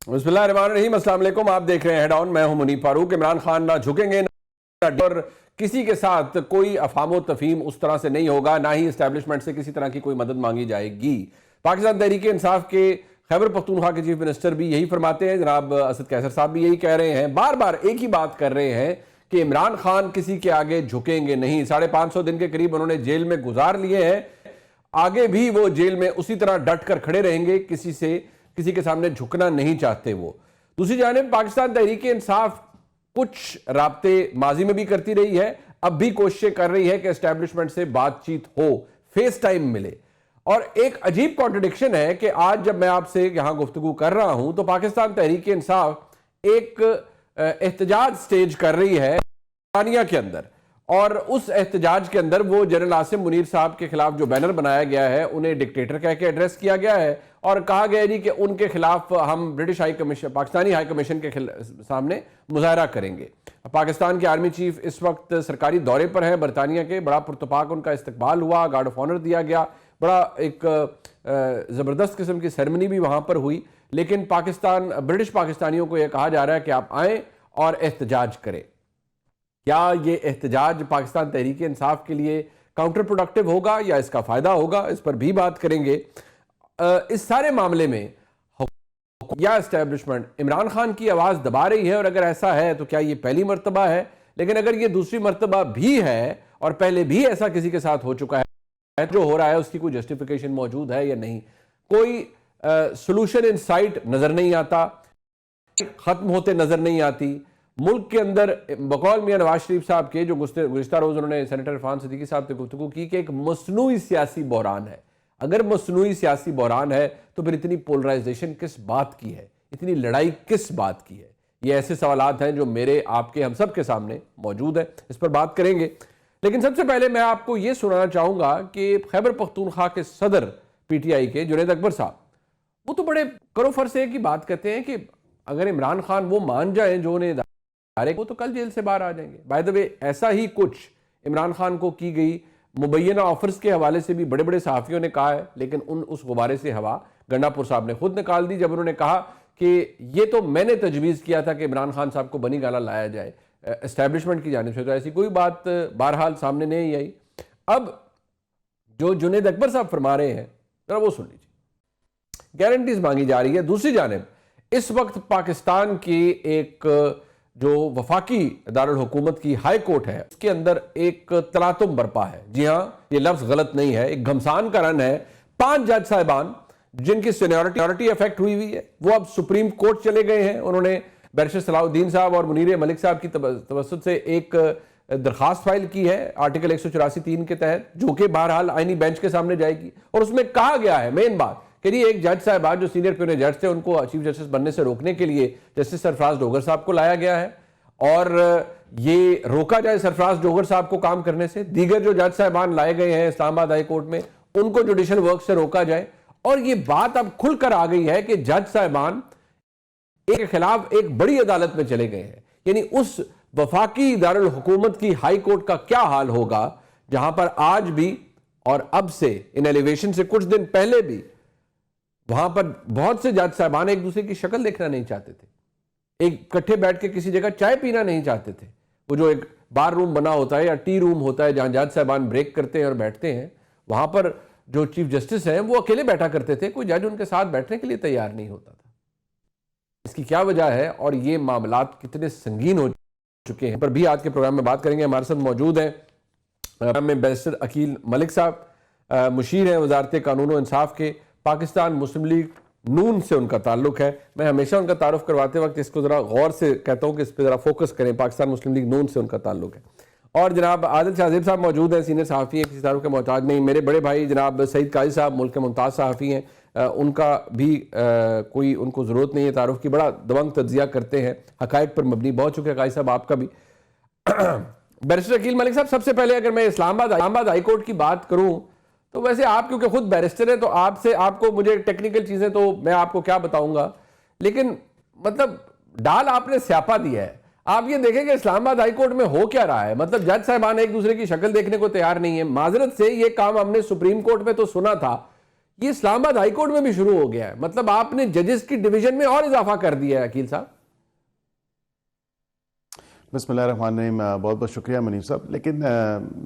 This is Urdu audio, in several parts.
بسم اللہ الرحمن الرحیم، السلام علیکم۔ آپ دیکھ رہے ہیں ہیڈ آن، میں ہوں منیب فاروق۔ عمران خان نہ جھکیں گے اور کسی کے ساتھ کوئی افہام و تفہیم اس طرح سے نہیں ہوگا، نہ ہی اسٹیبلشمنٹ سے کسی طرح کی کوئی مدد مانگی جائے گی۔ پاکستان تحریک انصاف کے خیبر پختونخوا کے چیف منسٹر بھی یہی فرماتے ہیں، جناب اسد قیصر صاحب بھی یہی کہہ رہے ہیں، بار بار ایک ہی بات کر رہے ہیں کہ عمران خان کسی کے آگے جھکیں گے نہیں۔ 550 دن کے قریب انہوں نے جیل میں گزار لیے ہیں، آگے بھی وہ جیل میں اسی طرح ڈٹ کر کھڑے رہیں گے، کسی کے سامنے جھکنا نہیں چاہتے وہ۔ دوسری جانب پاکستان تحریک انصاف کچھ رابطے ماضی میں بھی کرتی رہی ہے، اب بھی کوششیں کر رہی ہے کہ اسٹیبلشمنٹ سے بات چیت ہو، فیس ٹائم ملے۔ اور ایک عجیب کانٹرڈکشن ہے کہ آج جب میں آپ سے یہاں گفتگو کر رہا ہوں تو پاکستان تحریک انصاف ایک احتجاج سٹیج کر رہی ہے برطانیہ کے اندر، اور اس احتجاج کے اندر وہ جنرل عاصم منیر صاحب کے خلاف جو بینر بنایا گیا ہے انہیں ڈکٹیٹر کہہ کے ایڈریس کیا گیا ہے، اور کہا گیا ہے کہ ان کے خلاف ہم British high commission, Pakistani high commission کے سامنے مظاہرہ کریں گے۔ پاکستان کے آرمی چیف اس وقت سرکاری دورے پر ہیں برطانیہ کے، بڑا پرتپاک ان کا استقبال ہوا، گارڈ آف آنر دیا گیا، بڑا ایک زبردست قسم کی سیرمنی بھی وہاں پر ہوئی، لیکن برٹش پاکستانیوں کو یہ کہا جا رہا ہے کہ آپ آئیں اور احتجاج کریں۔ کیا یہ احتجاج پاکستان تحریک انصاف کے لیے کاؤنٹر پروڈکٹیو ہوگا یا اس کا فائدہ ہوگا؟ اس پر بھی بات کریں گے۔ اس سارے معاملے میں یا اسٹیبلشمنٹ عمران خان کی آواز دبا رہی ہے، اور اگر ایسا ہے تو کیا یہ پہلی مرتبہ ہے؟ لیکن اگر یہ دوسری مرتبہ بھی ہے اور پہلے بھی ایسا کسی کے ساتھ ہو چکا ہے، جو ہو رہا ہے اس کی کوئی جسٹیفیکیشن موجود ہے یا نہیں؟ کوئی سلوشن ان سائٹ نظر نہیں آتا، ختم ہوتے نظر نہیں آتی۔ ملک کے اندر بقول میاں نواز شریف صاحب کے جو گزشتہ روز انہوں نے سینیٹر عرفان صدیقی صاحب سے گفتگو کی کہ ایک مصنوعی سیاسی بحران ہے۔ اگر مصنوعی سیاسی بحران ہے تو پھر اتنی پولرائزیشن کس بات کی ہے، اتنی لڑائی کس بات کی ہے؟ یہ ایسے سوالات ہیں جو میرے، آپ کے، ہم سب کے سامنے موجود ہیں، اس پر بات کریں گے۔ لیکن سب سے پہلے میں آپ کو یہ سنانا چاہوں گا کہ خیبر پختونخوا کے صدر پی ٹی آئی کے جنید اکبر صاحب، وہ تو بڑے کرو فرض کی بات کرتے ہیں کہ اگر عمران خان وہ مان جائیں جو انہیں وہ تو کل جیل سے باہر آ جائیں گے۔ بائی دا وے ایسا ہی کچھ عمران خان کو کی گئی مبینہ آفرز کے حوالے سے بھی بڑے بڑے صحافیوں نے کہا ہے، لیکن اس غبارے سے ہوا گنڈا پور صاحب نے خود نکال دی جب انہوں نے کہا کہ یہ تو میں نے تجویز کیا تھا کہ عمران خان صاحب کو بنی گالا لایا جائے، اسٹیبلشمنٹ کی جانب سے تو ایسی کوئی بات بہرحال سامنے نہیں آئی۔ اب جو جنید اکبر صاحب فرما رہے ہیں ذرا وہ سن لیجیے۔ گارنٹیز مانگی جا رہی ہے۔ دوسری جانب اس وقت پاکستان کی ایک جو وفاقی دارالحکومت کی ہائی کورٹ ہے اس کے اندر ایک تلاطم برپا ہے۔ جی ہاں، یہ لفظ غلط نہیں ہے، ایک گھمسان کا رن ہے۔ 5 جج صاحبان جن کی سینیورٹی افیکٹ ہوئی ہے وہ اب سپریم کورٹ چلے گئے ہیں۔ انہوں نے بیرسٹر صلاح الدین صاحب اور منیر ملک صاحب کی توسط سے ایک درخواست فائل کی ہے آرٹیکل 184(3) کے تحت، جو کہ بہرحال آئینی بینچ کے سامنے جائے گی، اور اس میں کہا گیا ہے مین بات کہ یہ ایک جج صاحبان جو سینئر پیونر جج تھے ان کو چیف جسٹس بننے سے روکنے کے لیے جسٹس سرفراز ڈوگر صاحب کو لایا گیا ہے، اور یہ روکا جائے سرفراز ڈوگر صاحب کو کام کرنے سے۔ دیگر جو جج صاحبان لائے گئے ہیں اسلام آباد ہائی کورٹ میں ان کو جوڈیشل ورک سے روکا جائے، اور یہ بات اب کھل کر آ گئی ہے کہ جج صاحبان کے خلاف ایک بڑی عدالت میں چلے گئے ہیں۔ یعنی اس وفاقی دارالحکومت کی ہائی کورٹ کا کیا حال ہوگا جہاں پر آج بھی اور اب سے ان ایلیویشن سے کچھ دن پہلے بھی وہاں پر بہت سے جج صاحبان ایک دوسرے کی شکل دیکھنا نہیں چاہتے تھے، ایک کٹھے بیٹھ کے کسی جگہ چائے پینا نہیں چاہتے تھے۔ وہ جو ایک بار روم بنا ہوتا ہے یا ٹی روم ہوتا ہے جہاں جج صاحبان بریک کرتے ہیں اور بیٹھتے ہیں، وہاں پر جو چیف جسٹس ہیں وہ اکیلے بیٹھا کرتے تھے، کوئی جج ان کے ساتھ بیٹھنے کے لیے تیار نہیں ہوتا تھا۔ اس کی کیا وجہ ہے اور یہ معاملات کتنے سنگین ہو چکے ہیں پر بھی آج کے پروگرام میں بات کریں گے۔ ہمارے ساتھ موجود ہیں بیرسٹر عقیل ملک صاحب، مشیر ہیں وزارت قانون و انصاف کے، پاکستان مسلم لیگ نون سے ان کا تعلق ہے۔ میں ہمیشہ ان کا تعارف کرواتے وقت اس کو ذرا غور سے کہتا ہوں کہ اس پہ ذرا فوکس کریں، پاکستان مسلم لیگ نون سے ان کا تعلق ہے۔ اور جناب عادل شاہ صاحب موجود ہیں، سینئر صحافی ہیں، کسی تعارف کے محتاج نہیں۔ میرے بڑے بھائی جناب سعید قاضی صاحب ملک کے ممتاز صحافی ہیں، ان کا بھی کوئی ان کو ضرورت نہیں ہے تعارف کی، بڑا دبنگ تجزیہ کرتے ہیں، حقائق پر مبنی۔ بہت شکریہ قاضی صاحب آپ کا بھی۔ بیرسٹر عقیل ملک صاحب، سب سے پہلے اگر میں اسلام آباد ہائی کورٹ کی بات کروں تو ویسے آپ کیونکہ خود بیرسٹر ہیں تو آپ کو مجھے ٹیکنیکل چیزیں تو میں آپ کو کیا بتاؤں گا، لیکن مطلب ڈال آپ نے سیاپا دیا ہے۔ آپ یہ دیکھیں کہ اسلام آباد ہائی کورٹ میں ہو کیا رہا ہے، مطلب جج صاحبان ایک دوسرے کی شکل دیکھنے کو تیار نہیں ہے۔ معذرت سے یہ کام ہم نے سپریم کورٹ میں تو سنا تھا، یہ اسلام آباد ہائی کورٹ میں بھی شروع ہو گیا ہے. مطلب آپ نے ججز کی ڈویژن میں اور اضافہ کر دیا ہے عقیل صاحب. بسم اللہ الرحمن الرحیم. بہت بہت شکریہ منیف صاحب. لیکن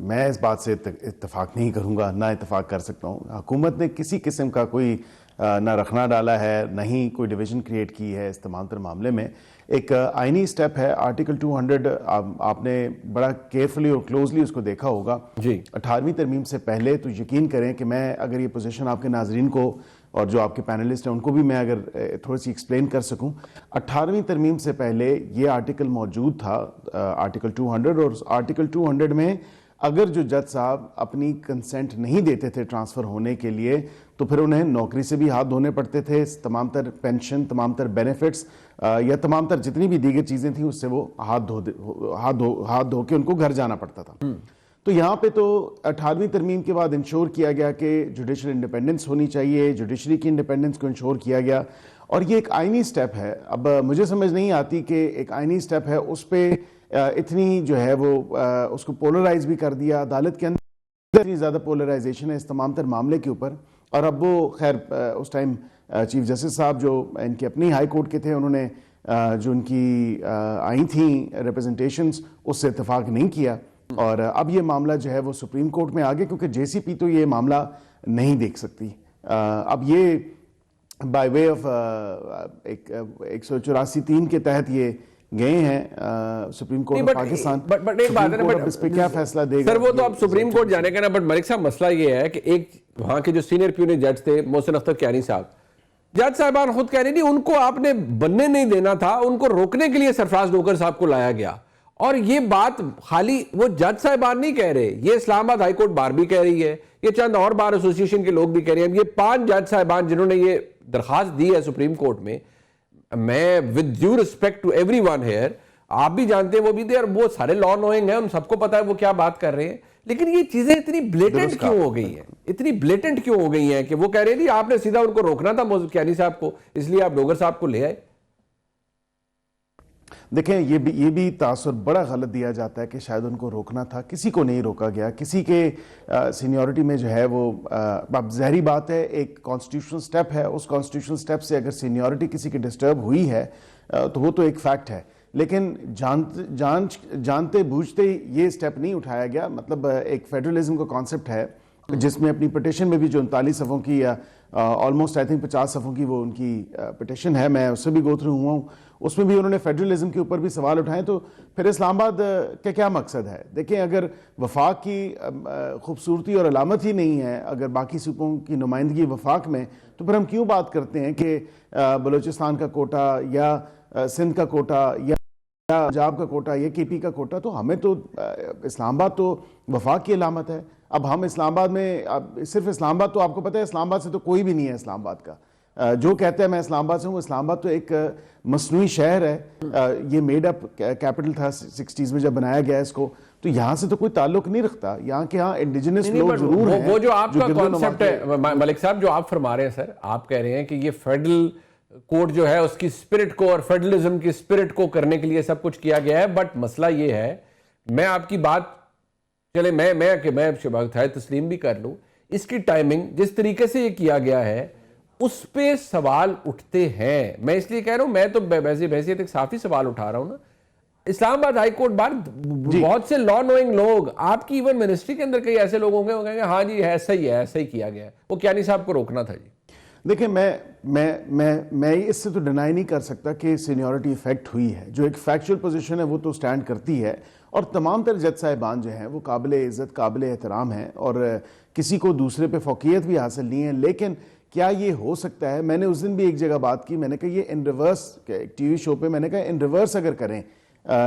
میں اس بات سے اتفاق نہیں کروں گا، نہ اتفاق کر سکتا ہوں. حکومت نے کسی قسم کا کوئی نہ رکھنا ڈالا ہے، نہ ہی کوئی ڈویژن کریٹ کی ہے اس تمام تر معاملے میں. ایک آئینی سٹیپ ہے آرٹیکل 200. آپ نے بڑا کیئرفلی اور کلوزلی اس کو دیکھا ہوگا. 18ویں ترمیم سے پہلے تو یقین کریں کہ میں اگر یہ پوزیشن آپ کے ناظرین کو اور جو آپ کے پینلسٹ ہیں ان کو بھی میں اگر تھوڑی سی ایکسپلین کر سکوں. 18ویں ترمیم سے پہلے یہ آرٹیکل موجود تھا، آرٹیکل 200. اور آرٹیکل 200 میں اگر جو جج صاحب اپنی کنسنٹ نہیں دیتے تھے ٹرانسفر ہونے کے لیے تو پھر انہیں نوکری سے بھی ہاتھ دھونے پڑتے تھے. تمام تر پینشن، تمام تر بینیفٹس یا تمام تر جتنی بھی دیگر چیزیں تھیں اس سے وہ ہاتھ دھو کے ان کو گھر جانا پڑتا تھا. تو یہاں پہ تو 18ویں ترمیم کے بعد انشور کیا گیا کہ جوڈیشل انڈیپینڈنس ہونی چاہیے، جوڈیشری کی انڈیپینڈنس کو انشور کیا گیا. اور یہ ایک آئینی سٹیپ ہے. اب مجھے سمجھ نہیں آتی کہ ایک آئینی سٹیپ ہے اس پہ اتنی جو ہے وہ اس کو پولرائز بھی کر دیا. عدالت کے اندر اتنی زیادہ پولرائزیشن ہے اس تمام تر معاملے کے اوپر. اور اب وہ خیر اس ٹائم چیف جسٹس صاحب جو ان کے اپنی ہائی کورٹ کے تھے، انہوں نے جو ان کی آئی تھیں ریپرزنٹیشنز اس سے اتفاق نہیں کیا. اور اب یہ معاملہ جو ہے وہ سپریم کورٹ میں آگے، کیونکہ جے سی پی تو یہ معاملہ نہیں دیکھ سکتی. اب یہ بائی وے آف 184(3) کے تحت یہ گئے ہیں supreme court of Pakistan. But ایک بات ہے نا، اس پہ کیا فیصلہ دے گا سر؟ وہ تو اب سپریم کورٹ جانے کا نا. بٹ ملک صاحب مسئلہ یہ ہے کہ ایک وہاں کے جو سینئر پیونی جج تھے محسن اختر کیانی صاحب، جج صاحبان خود کہہ رہی تھی ان کو آپ نے بننے نہیں دینا تھا، ان کو روکنے کے لیے سرفراز ڈوگر صاحب کو لایا گیا. اور یہ بات خالی وہ جج صاحبان نہیں کہہ رہے، یہ اسلام آباد ہائی کورٹ بار بھی کہہ رہی ہے، یہ چند اور بار ایسوسی ایشن کے لوگ بھی کہہ رہے ہیں. یہ 5 جج صاحبان جنہوں نے یہ درخواست دی ہے سپریم کورٹ میں، میں with due respect to everyone here, آپ بھی جانتے ہیں وہ بھی دے، اور وہ سارے لا نوئنگ ہیں، ہم سب کو پتا ہے وہ کیا بات کر رہے ہیں. لیکن یہ چیزیں اتنی بلیٹنٹ کیوں ہو گئی ہیں، اتنی بلیٹنٹ کیوں ہو گئی ہیں کہ وہ کہہ رہے تھے آپ نے سیدھا ان کو روکنا تھا کیانی صاحب کو، اس لیے آپ ڈوگر صاحب کو لے آئے. دیکھیں یہ بھی تاثر بڑا غلط دیا جاتا ہے کہ شاید ان کو روکنا تھا. کسی کو نہیں روکا گیا. کسی کے سینیورٹی میں جو ہے وہ اب ظاہری بات ہے ایک کانسٹیٹیوشنل سٹیپ ہے، اس کانسٹیٹیوشنل سٹیپ سے اگر سینیورٹی کسی کی ڈسٹرب ہوئی ہے تو وہ تو ایک فیکٹ ہے. لیکن جانتے بوجھتے یہ سٹیپ نہیں اٹھایا گیا. مطلب ایک فیڈرلزم کا کانسیپٹ ہے جس میں اپنی پٹیشن میں بھی جو 39 صفحوں کی یا آلموسٹ آئی تھنک 50 صفحوں کی وہ ان کی پٹیشن ہے، میں اس سے بھی گو تھرو ہوا ہوں. اس میں بھی انہوں نے فیڈرلزم کے اوپر بھی سوال اٹھائے. تو پھر اسلام آباد کا کیا مقصد ہے؟ دیکھیں اگر وفاق کی خوبصورتی اور علامت ہی نہیں ہے، اگر باقی صوبوں کی نمائندگی وفاق میں، تو پھر ہم کیوں بات کرتے ہیں کہ بلوچستان کا کوٹا یا سندھ کا کوٹا یا پنجاب کا کوٹا یا کے پی کا کوٹا؟ تو ہمیں تو اسلام آباد تو وفاق کی علامت ہے. اب ہم اسلام آباد میں صرف اسلام آباد، تو آپ کو پتہ ہے اسلام آباد سے تو کوئی بھی نہیں ہے اسلام آباد کا. جو کہتے ہیں میں اسلام آباد سے ہوں، اسلام آباد تو ایک مصنوعی شہر ہے. یہ میڈ اپ کیپٹل تھا 60s میں جب بنایا گیا اس کو. تو یہاں سے تو کوئی تعلق نہیں رکھتا. یہاں کے ہاں انڈیجنس لوگ ضرور ہیں. وہ جو آپ کا کانسیپٹ ہے ملک صاحب، جو آپ فرما رہے ہیں سر، آپ کہہ رہے ہیں کہ یہ فیڈرل کورٹ جو ہے اس کی اسپرٹ کو اور فیڈرلزم کی اسپرٹ کو کرنے کے لیے سب کچھ کیا گیا ہے. بٹ مسئلہ یہ ہے، میں آپ کی بات چلے میں شبہت ہے تسلیم بھی کر لوں، اس کی ٹائمنگ جس طریقے سے یہ کیا گیا ہے اس پہ سوال اٹھتے ہیں. میں اس لیے کہہ رہا ہوں، میں تو بحیثیت ایک صافی سوال اٹھا رہا ہوں نا. اسلام آباد ہائی کورٹ بار بہت سے لا نوئنگ لوگ، آپ کی ایون منسٹری کے اندر کئی ایسے لوگ ہوں گے وہ کہیں گے ہاں جی ایسا ہی ہے، ایسا ہی کیا گیا ہے، وہ کیانی صاحب کو روکنا تھا. جی دیکھیں میں اس سے تو ڈینائی نہیں کر سکتا کہ سینیورٹی افیکٹ ہوئی ہے. جو ایک فیکچول پوزیشن ہے وہ تو سٹینڈ کرتی ہے. اور تمام تر جج صاحبان جو ہیں وہ قابل عزت، قابل احترام ہیں، اور کسی کو دوسرے پہ فوقیت بھی حاصل نہیں ہے. لیکن کیا یہ ہو سکتا ہے؟ میں نے اس دن بھی ایک جگہ بات کی، میں نے کہا یہ ان ریورس، ٹی وی شو پہ میں نے کہا ان ریورس اگر کریں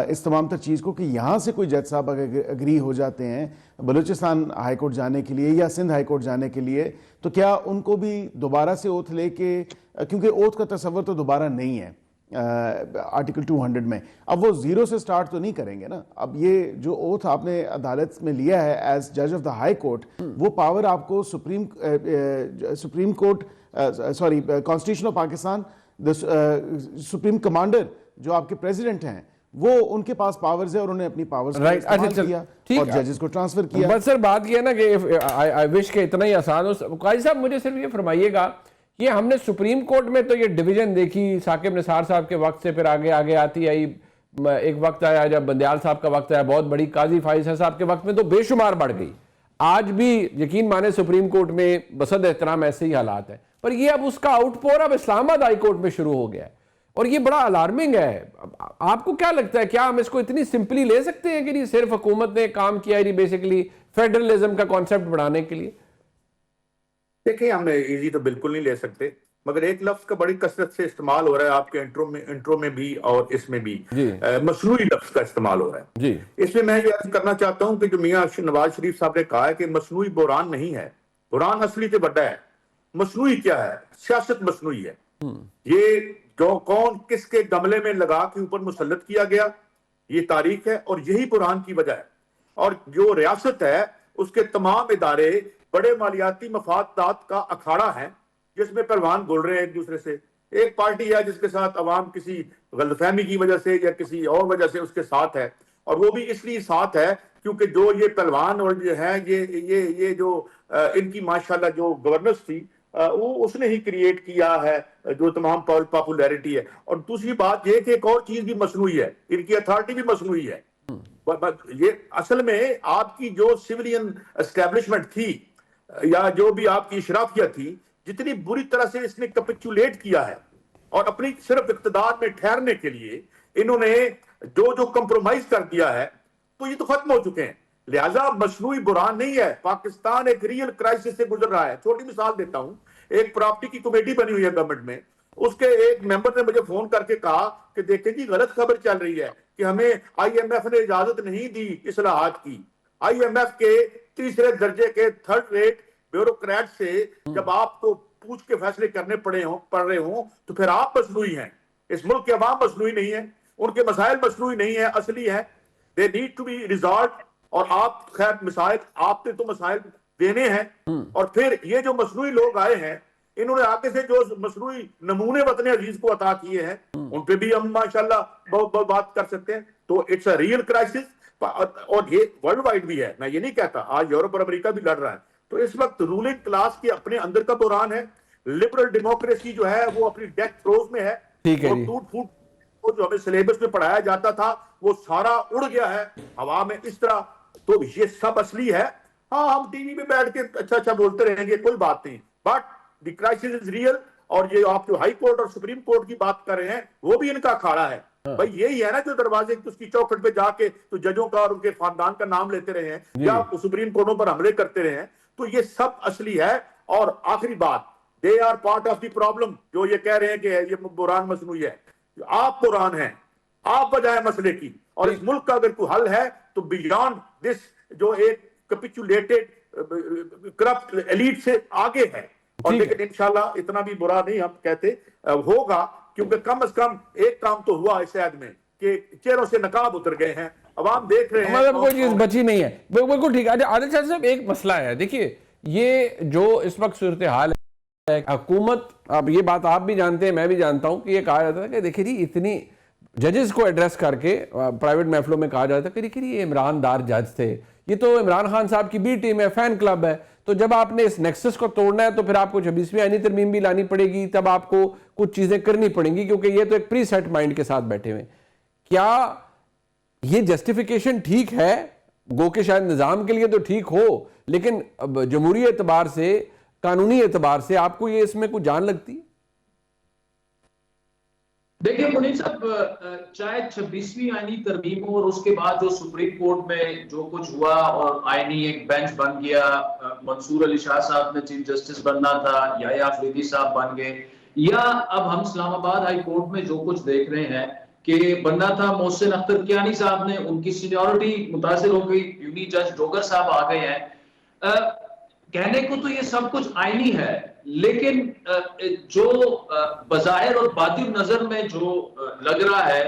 اس تمام تر چیز کو، کہ یہاں سے کوئی جج صاحب اگر اگری ہو جاتے ہیں بلوچستان ہائی کورٹ جانے کے لیے یا سندھ ہائی کورٹ جانے کے لیے، تو کیا ان کو بھی دوبارہ سے اوتھ لے کے، کیونکہ اوتھ کا تصور تو دوبارہ نہیں ہے آرٹیکل 200 میں، اب وہ زیرو سے سٹارٹ تو نہیں کریں گے نا. اب یہ جو اوتھ آپ نے عدالت میں لیا ہے ایز جج آف دا ہائی کورٹ، وہ پاور آپ کو supreme court constitution of Pakistan supreme commander جو آپ کے پریزیڈنٹ ہیں وہ ان کے پاس پاورز ہے اور انہیں اپنی پاورز کو استعمال کیا اور ججز کو ٹرانسفر کیا. بس سر بات یہ ہے نا کہ آئی وش کہ اتنا ہی آسان ہو. قاضی صاحب مجھے صرف یہ فرمائیے گا، یہ ہم نے سپریم کورٹ میں تو یہ ڈویژن دیکھی ثاقب نثار صاحب کے وقت سے، پھر آگے آگے آتی آئی، ایک وقت آیا جب بندیال صاحب کا وقت آیا بہت بڑی، قاضی فائز صاحب کے وقت میں تو بے شمار بڑھ گئی. آج بھی یقین مانے سپریم کورٹ میں بصد احترام ایسے ہی حالات ہیں، پر یہ اب اس کا آؤٹ پور اب اسلام آباد ہائی کورٹ میں شروع ہو گیا ہے اور یہ بڑا الارمنگ ہے. آپ کو کیا لگتا ہے، کیا ہم اس کو اتنی سمپلی لے سکتے ہیں کہ صرف حکومت نے کام کیا ہے بیسیکلی فیڈرلزم کا کانسیپٹ بڑھانے کے لیے؟ دیکھیں ہم ایزی تو بالکل نہیں لے سکتے، مگر ایک لفظ کا بڑی کثرت سے استعمال ہو رہا ہے آپ کے انٹرو میں بھی اور اس میں بھی، مصنوعی لفظ کا استعمال ہو رہا ہے. اس میں میں یہ عرض کرنا چاہتا ہوں کہ جو میاں نواز شریف صاحب نے کہا ہے کہ مصنوعی بحران نہیں ہے، بحران اصلی سے بڑا ہے. مصنوعی کیا ہے؟ سیاست مصنوعی ہے. یہ جو کون کس کے گملے میں لگا کے اوپر مسلط کیا گیا، یہ تاریخ ہے اور یہی بحران کی وجہ ہے. اور جو ریاست ہے اس کے تمام ادارے بڑے مالیاتی مفادات کا اکھاڑا ہے جس میں پہلوان گول رہے ہیں ایک دوسرے سے. ایک پارٹی ہے جس کے ساتھ عوام کسی غلط فہمی کی وجہ سے یا کسی اور وجہ سے اس کے ساتھ ہے، اور وہ بھی اس لیے ساتھ ہے کیونکہ جو یہ پہلوان اور جو ہے یہ جو ان کی ماشاءاللہ جو گورننس تھی وہ اس نے ہی کریٹ کیا ہے جو تمام پاپولیرٹی ہے. اور دوسری بات یہ کہ ایک اور چیز بھی مصنوعی ہے، ان کی اتھارٹی بھی مصنوعی ہے. یہ اصل میں آپ کی جو سیولین اسٹیبلشمنٹ تھی یا جو بھی آپ کی اشرافیہ تھی، جتنی بری طرح سے اس نے کیپچولیٹ کیا ہے اور اپنی صرف اقتدار میں ٹھہرنے کے لیے انہوں نے جو کمپرومائز کر دیا ہے، تو یہ تو ختم ہو چکے ہیں. لہٰذا مصنوعی بحران نہیں ہے، پاکستان ایک ریئل کرائسس سے گزر رہا ہے. چھوٹی مثال دیتا ہوں، ایک پراپرٹی کی کمیٹی بنی ہوئی ہے گورنمنٹ میں، اس کے ایک ممبر نے مجھے فون کر کے کہا کہ دیکھیں جی غلط خبر چل رہی ہے کہ ہمیں آئی ایم ایف نے اجازت نہیں دی اصلاحات کی. آئی ایم ایف کے تیسرے درجے کے تھرڈ ریٹ بیوروکریٹ سے جب آپ کو پوچھ کے فیصلے کرنے پڑ رہے ہوں تو پھر آپ مصنوعی ہیں. اس ملک کے عوام مصنوعی نہیں ہے، ان کے مسائل مصنوعی نہیں ہیں، اصلی ہیں. they need to be resolved. اور آپ خیر مسائل آپ نے تو مسائل دینے ہیں. اور پھر یہ جو مصنوعی لوگ آئے ہیں انہوں نے آگے سے جو مصنوعی نمونے وطن عزیز کو عطا کیے ہیں ان پہ بھی ہم ماشاءاللہ بہت بات کر سکتے ہیں. تو اٹس اے ریئل کرائسس، اور یہ ورلڈ وائڈ بھی ہے. میں یہ نہیں کہتا، آج یورپ اور امریکہ بھی لڑ رہا ہے. تو اس وقت رولنگ کلاس کے اپنے اندر کا بحران ہے. لبرل ڈیموکریسی جو ہے وہ اپنی ڈیتھ تھروز میں ہے. وہ ٹوٹ پھوٹ جو ہمیں سلیبس میں پڑھایا جاتا تھا وہ سارا اڑ گیا ہے ہوا میں اس طرح. تو یہ سب اصلی ہے. ہاں ہم ٹی وی پہ بیٹھ کے اچھا بولتے رہیں گے، کوئی بات نہیں، but the crisis is real. اور یہ آپ جو ہائی کورٹ اور سپریم کورٹ کی بات کر رہے ہیں وہ بھی ان کا اکھاڑا ہے. بھائی یہی ہے نا جو دروازے اس کی چوکھٹ پہ جا کے تو ججوں کا اور ان کے خاندان کا نام لیتے رہے ہیں یا سپریم کورٹوں پر حملے کرتے رہے ہیں. تو یہ سب اصلی ہے. اور آخری بات، they are part of the problem. جو یہ کہہ رہے ہیں کہ یہ بحران مصنوعی ہے، آپ بحران ہیں، آپ وجہ ہے مسئلے کی. اور اس ملک کا اگر کوئی حل ہے تو بیانڈ دس جو ایک کیپچولیٹڈ کرپٹ ایلیٹ سے آگے ہے. اور لیکن انشاءاللہ اتنا بھی برا نہیں ہم کہتے ہوگا، کیونکہ کم از کم ایک کام تو ہوا اس عہد میں کہ چہروں سے نقاب اتر گئے ہیں، عوام دیکھ رہے ہیں، مطلب کوئی چیز بچی نہیں ہے. بالکل ٹھیک ہے. عادل شاہ صاحب ایک مسئلہ ہے، دیکھیے یہ جو اس وقت صورتحال ہے، حکومت، اب یہ بات آپ بھی جانتے ہیں میں بھی جانتا ہوں کہ یہ کہا جاتا ہے کہ دیکھیے جی اتنی ججز کو ایڈریس کر کے پرائیویٹ محفلوں میں کہا جاتا ہے کہ دیکھیے یہ عمران دار جج تھے، یہ تو عمران خان صاحب کی بی ٹیم ہے، فین کلب ہے. تو جب آپ نے اس نیکسس کو توڑنا ہے تو پھر آپ کو 26ویں آئینی ترمیم بھی لانی پڑے گی، تب آپ کو کچھ چیزیں کرنی پڑیں گی کیونکہ یہ تو ایک پری سیٹ مائنڈ کے ساتھ بیٹھے ہوئے. کیا یہ جسٹیفیکیشن ٹھیک ہے؟ گو کہ شاید نظام کے لیے تو ٹھیک ہو، لیکن جمہوری اعتبار سے، قانونی اعتبار سے آپ کو یہ اس میں کوئی جان لگتی ہے؟ دیکھیں منیر صاحب، چاہے 26ویں آئینی ترمیم ہو اور اس کے بعد جو سپریم کورٹ میں جو کچھ ہوا اور آئینی ایک بینچ بن گیا، منصور علی شاہ صاحب نے چیف جسٹس بننا تھا، یحییٰ افریدی صاحب بن گئے، یا اب ہم اسلام آباد ہائی کورٹ میں جو کچھ دیکھ رہے ہیں کہ بننا تھا محسن اختر کیانی صاحب نے، ان کی سینیورٹی متاثر ہو گئی، یونی جج ڈوگر صاحب آ گئے ہیں. کہنے کو تو یہ سب کچھ آئینی ہے، لیکن جو بظاہر اور باطن نظر میں جو لگ رہا ہے،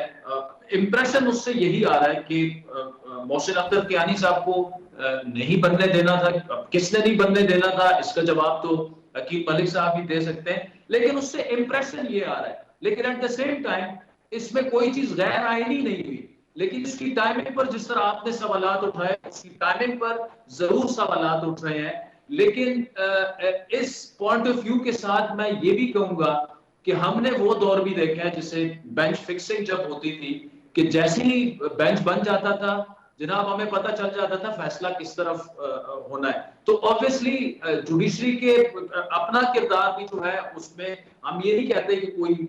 امپریشن اس سے یہی آ رہا ہے کہ محسن اختر کیانی صاحب کو نہیں بننے دینا تھا. کس نے نہیں بننے دینا تھا اس کا جواب تو حکیم ملک صاحب ہی دے سکتے ہیں، لیکن اس سے امپریشن یہ آ رہا ہے. لیکن ایٹ دا سیم ٹائم اس میں کوئی چیز غیر آئینی نہیں ہوئی. لیکن اس کی ٹائمنگ پر جس طرح آپ نے سوالات اٹھائے اس کی ٹائمنگ پر ضرور سوالات اٹھ رہے ہیں. لیکن اس پوائنٹ آف ویو کے ساتھ میں یہ بھی کہوں گا کہ ہم نے وہ دور بھی دیکھا ہے جسے بینچ فکسنگ جب ہوتی تھی کہ جیسے ہی بینچ بن جاتا تھا جناب ہمیں پتہ چل جاتا تھا فیصلہ کس طرف ہونا ہے. تو آبویسلی جوڈیشری کے اپنا کردار بھی جو ہے اس میں ہم یہ نہیں کہتے کہ کوئی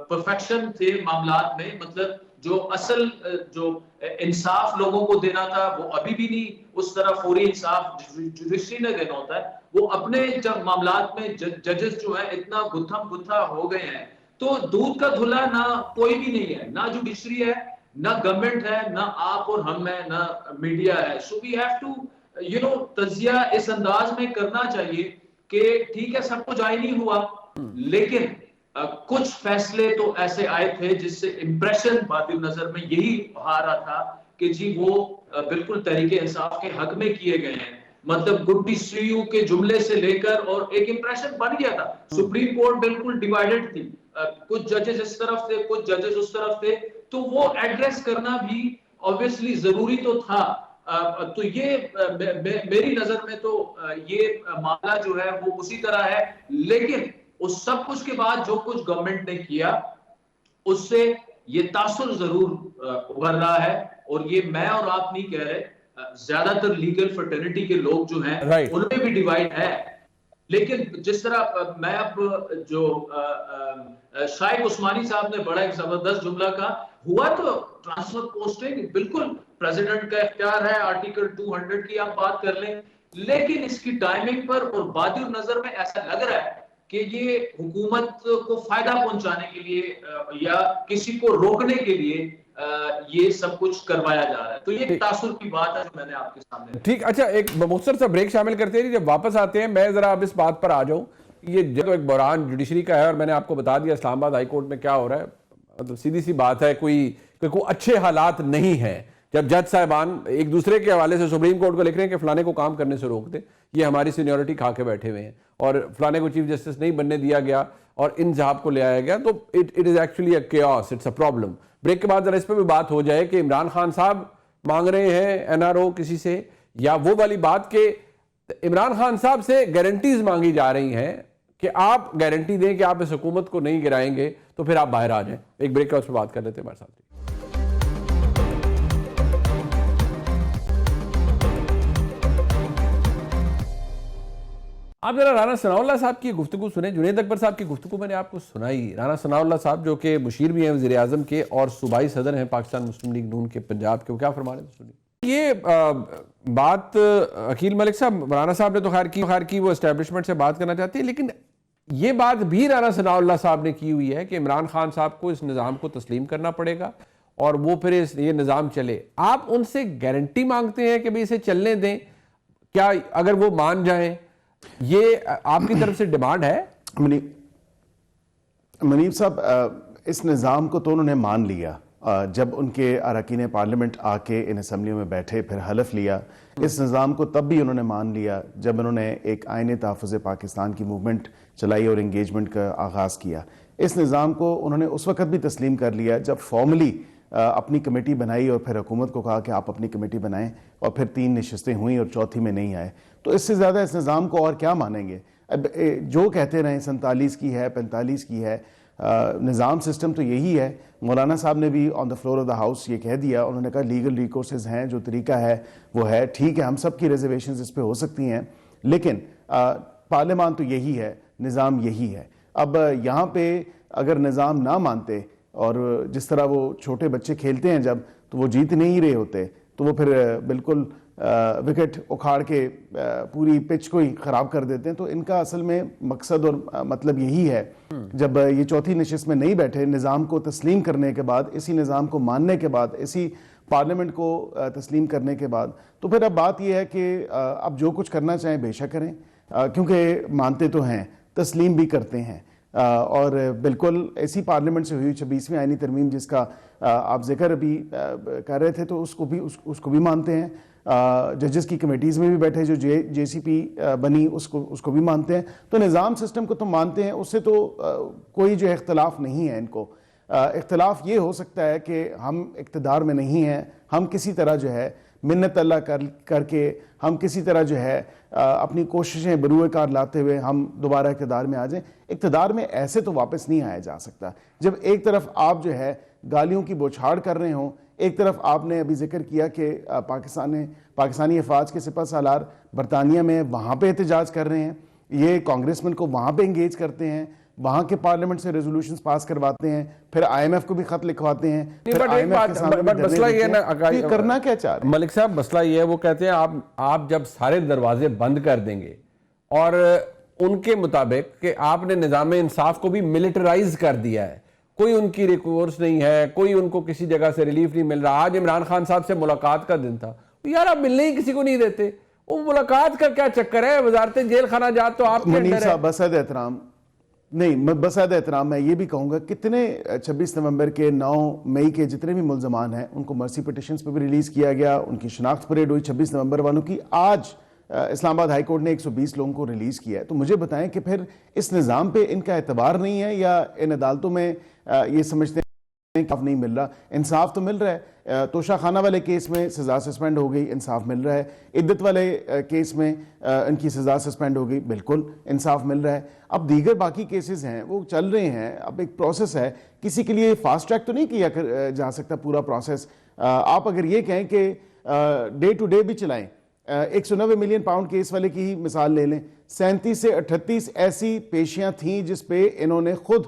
پرفیکشن تھے معاملات میں, مطلب جو اصل جو انصاف لوگوں کو دینا تھا وہ ابھی بھی نہیں اس طرح فوری انصاف جوڈیشری نے دینا ہوتا ہے. وہ اپنے جب معاملات میں ججز جو ہے اتنا گتھم گتھا ہو گئے ہیں تو دودھ کا دھلا نہ کوئی بھی نہیں ہے, نہ جوڈیشری ہے, نہ گورنمنٹ ہے, نہ آپ اور ہم ہیں, نہ میڈیا ہے. سو وی ہیو ٹو تجزیہ اس انداز میں کرنا چاہیے کہ ٹھیک ہے سب کچھ آئینی ہوا لیکن کچھ فیصلے تو ایسے آئے تھے جس سے امپریشن بادی نظر میں یہی آ رہا تھا کہ جی وہ بالکل تحریک انصاف کے حق میں کیے گئے ہیں. مطلب گڈ ٹو سی یو کے جملے سے لے کر اور ایک امپریشن بن گیا تھا. سپریم کورٹ بالکل ڈیوائیڈڈ تھی, کچھ ججز اس طرف تھے کچھ ججز اس طرف تھے, تو وہ ایڈریس کرنا بھی obviously ضروری تو تھا. تو یہ میری نظر میں تو یہ معاملہ جو ہے وہ اسی طرح ہے. لیکن اس سب کچھ کے بعد جو کچھ گورنمنٹ نے کیا اس سے یہ تاثر ضرور ابھر رہا ہے, اور یہ میں اور آپ نہیں کہہ رہے, زیادہ تر لیگل فرٹرنیٹی کے لوگ جو ہیں ان میں بھی ڈیوائیڈ ہے. لیکن جس طرح میں اب جو شائق عثمانی صاحب نے بڑا ایک زبردست جملہ کہا, ہوا تو ٹرانسفر پوسٹنگ بالکل پریزیڈنٹ کا اختیار ہے, آرٹیکل 200 کی آپ بات کر لیں, لیکن اس کی ٹائمنگ پر اور بادی نظر میں ایسا لگ رہا ہے کہ یہ حکومت کو فائدہ پہنچانے کے لیے یا کسی کو روکنے کے لیے یہ سب کچھ کروایا جا رہا ہے. تو یہ تاثر کی بات ہے جو میں نے آپ کے سامنے. ٹھیک, اچھا ایک مختصر سا بریک شامل کرتے ہیں, جب واپس آتے ہیں میں ذرا اب اس بات پر آ جاؤں. یہ جو ایک بحران جوڈیشری کا ہے اور میں نے آپ کو بتا دیا اسلام آباد ہائی کورٹ میں کیا ہو رہا ہے. مطلب سیدھی سی بات ہے, کوئی اچھے حالات نہیں ہیں جب جج صاحبان ایک دوسرے کے حوالے سے سپریم کورٹ کو لکھ رہے ہیں کہ فلانے کو کام کرنے سے روک دیں, یہ ہماری سینیورٹی کھا کے بیٹھے ہوئے ہیں, اور فلانے کو چیف جسٹس نہیں بننے دیا گیا اور ان صاحب کو لے آیا گیا. تو it is actually a chaos, it's a problem. Break کے بعد ذرا اس پہ بھی بات ہو جائے کہ عمران خان صاحب مانگ رہے ہیں این آر او کسی سے, یا وہ والی بات کہ عمران خان صاحب سے گارنٹیز مانگی جا رہی ہیں کہ آپ گارنٹی دیں کہ آپ اس حکومت کو نہیں گرائیں گے تو پھر آپ باہر آ جائیں. ایک بریک کا اس پہ بات کر لیتے ہیں ہمارے ساتھ. آپ ذرا رانا ثناء اللہ صاحب کی گفتگو سنیں. جنید اکبر صاحب کی گفتگو میں نے آپ کو سنائی. رانا ثناء اللہ صاحب جو کہ مشیر بھی ہیں وزیر اعظم کے اور صوبائی صدر ہیں پاکستان مسلم لیگ نون کے پنجاب کے, وہ کیا فرما رہے ہیں سنیے. یہ بات عقیل ملک صاحب, رانا صاحب نے تو خیر کی وہ اسٹیبلشمنٹ سے بات کرنا چاہتے ہیں, لیکن یہ بات بھی رانا ثناء اللہ صاحب نے کی ہوئی ہے کہ عمران خان صاحب کو اس نظام کو تسلیم کرنا پڑے گا اور وہ پھر یہ نظام چلے. آپ ان سے گارنٹی مانگتے ہیں کہ بھئی اسے چلنے دیں, کیا اگر وہ مان جائیں یہ آپ کی طرف سے ڈیمانڈ ہے؟ منیب صاحب, اس نظام کو تو انہوں نے مان لیا جب ان کے اراکین پارلیمنٹ آ کے ان اسمبلیوں میں بیٹھے, پھر حلف لیا. اس نظام کو تب بھی انہوں نے مان لیا جب انہوں نے ایک آئین تحفظ پاکستان کی موومنٹ چلائی اور انگیجمنٹ کا آغاز کیا. اس نظام کو انہوں نے اس وقت بھی تسلیم کر لیا جب فارملی اپنی کمیٹی بنائی اور پھر حکومت کو کہا کہ آپ اپنی کمیٹی بنائیں, اور پھر 3 نشستیں ہوئیں اور چوتھی میں نہیں آئے. تو اس سے زیادہ اس نظام کو اور کیا مانیں گے؟ اب جو کہتے رہیں 47 کی ہے 45 کی ہے, نظام سسٹم تو یہی ہے. مولانا صاحب نے بھی on the floor of the house یہ کہہ دیا, انہوں نے کہا لیگل ریکورسز ہیں, جو طریقہ ہے وہ ہے, ٹھیک ہے ہم سب کی ریزرویشنز اس پہ ہو سکتی ہیں, لیکن پارلیمان تو یہی ہے, نظام یہی ہے. اب یہاں پہ اگر نظام نہ مانتے اور جس طرح وہ چھوٹے بچے کھیلتے ہیں جب, تو وہ جیت نہیں رہے ہوتے تو وہ پھر بالکل وکٹ اکھاڑ کے پوری پچ کو ہی خراب کر دیتے ہیں. تو ان کا اصل میں مقصد اور مطلب یہی ہے, جب یہ چوتھی نشست میں نہیں بیٹھے, نظام کو تسلیم کرنے کے بعد, اسی نظام کو ماننے کے بعد, اسی پارلیمنٹ کو تسلیم کرنے کے بعد, تو پھر اب بات یہ ہے کہ اب جو کچھ کرنا چاہیں بے شک کریں, کیونکہ مانتے تو ہیں, تسلیم بھی کرتے ہیں. اور بالکل ایسی پارلیمنٹ سے ہوئی 26ویں آئینی ترمیم جس کا آپ ذکر ابھی کر رہے تھے, تو اس کو بھی مانتے ہیں. ججز کی کمیٹیز میں بھی بیٹھے, جو جے سی پی بنی اس کو بھی مانتے ہیں. تو نظام سسٹم کو تو مانتے ہیں, اس سے تو کوئی جو اختلاف نہیں ہے ان کو. اختلاف یہ ہو سکتا ہے کہ ہم اقتدار میں نہیں ہیں، ہم کسی طرح جو ہے منت اللہ کر کے ہم کسی طرح جو ہے اپنی کوششیں بروئے کار لاتے ہوئے ہم دوبارہ اقتدار میں آ جائیں۔ اقتدار میں ایسے تو واپس نہیں آیا جا سکتا۔ جب ایک طرف آپ جو ہے گالیوں کی بوچھاڑ کر رہے ہوں، ایک طرف آپ نے ابھی ذکر کیا کہ پاکستانی افواج کے سپہ سالار برطانیہ میں وہاں پہ احتجاج کر رہے ہیں، یہ کانگریسمین کو وہاں پہ انگیج کرتے ہیں، وہاں کے پارلیمنٹ سے ریزولوشنز پاس کرواتے ہیں، پھر آئی ایم ایف کو بھی خط لکھواتے ہیں، پھر آئی ایم ایف کے سامنے بھی مسئلہ یہ نا یہ کرنا کیا چاہ رہے ہیں؟ ملک صاحب مسئلہ یہ ہے، وہ کہتے ہیں آپ جب سارے دروازے بند کر دیں گے اور ان کے مطابق کہ آپ نے نظام انصاف کو بھی ملٹرائز کر دیا ہے، کوئی ان کی ریکورس نہیں ہے، کوئی ان کو کسی جگہ سے ریلیف نہیں مل رہا۔ آج عمران خان صاحب سے ملاقات کا دن تھا، یار آپ ملنے ہی کسی کو نہیں دیتے، وہ ملاقات کا کیا چکر ہے؟ وزارت جیل خانہ جات تو آپ کے منیر اندر ہے۔ صاحب بسعد احترام نہیں، بسعد احترام میں یہ بھی کہوں گا کتنے 26 نومبر کے 9 مئی کے جتنے بھی ملزمان ہیں ان کو مرسی پٹیشنز پہ بھی ریلیز کیا گیا، ان کی شناخت پریڈ ہوئی 26 نومبر والوں کی۔ آج اسلام آباد ہائی کورٹ نے 120 لوگوں کو ریلیز کیا ہے۔ تو مجھے بتائیں کہ پھر اس نظام پہ ان کا اعتبار نہیں ہے یا ان عدالتوں میں یہ سمجھتے ہیں انصاف نہیں مل رہا؟ انصاف تو مل رہا ہے۔ توشہ خانہ والے کیس میں سزا سسپینڈ ہو گئی، انصاف مل رہا ہے۔ عدت والے کیس میں ان کی سزا سسپینڈ ہو گئی، بالکل انصاف مل رہا ہے۔ اب دیگر باقی کیسز ہیں وہ چل رہے ہیں، اب ایک پروسیس ہے، کسی کے لیے فاسٹ ٹریک تو نہیں کیا جا سکتا پورا پروسیس۔ آپ اگر یہ کہیں کہ ڈے ٹو ڈے بھی چلائیں، 190 ملین پاؤنڈ کیس والے کی ہی مثال لے لیں، 37 سے 38 ایسی پیشیاں تھیں جس پہ انہوں نے خود